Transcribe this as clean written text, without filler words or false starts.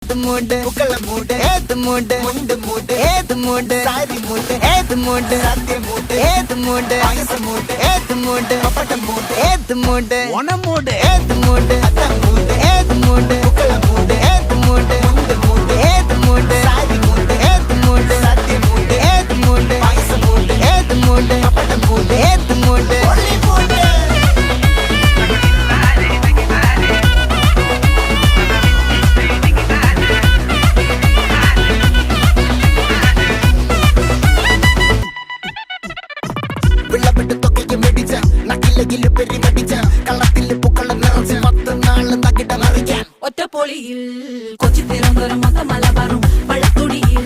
ഏത് മൂട് പുക്കള മൂട് ഏത് മൂട് മുണ്ട് മൂട് ഏത് മൂട് സാരി മൂട് ഏത് മൂട് സത്യ മൂട് ഏത് മൂട് പായസ മൂട് ഏത് മൂട് പപ്പടം മൂട് ഏത് മൂട് ഓണം മൂട് ഏത് മൂട് അത്തം മൂട് ഏത് മൂട് പുക്കള മൂട് ഏത് മൂട് മുണ്ട് മൂട് ഏത് മൂട് സാരി മൂട് ഏത് മൂട് സത്യ മൂട് ഏത് മൂട് പായസ മൂട് ഏത് മൂട് പപ്പടം മൂട് ഏത് മൂട് ഒറ്റപ്പൊളിയിൽ കൊച്ചി തിരുവനന്തപുരം മൊത്തം മലബാറും വള്ളത്തുടിയിൽ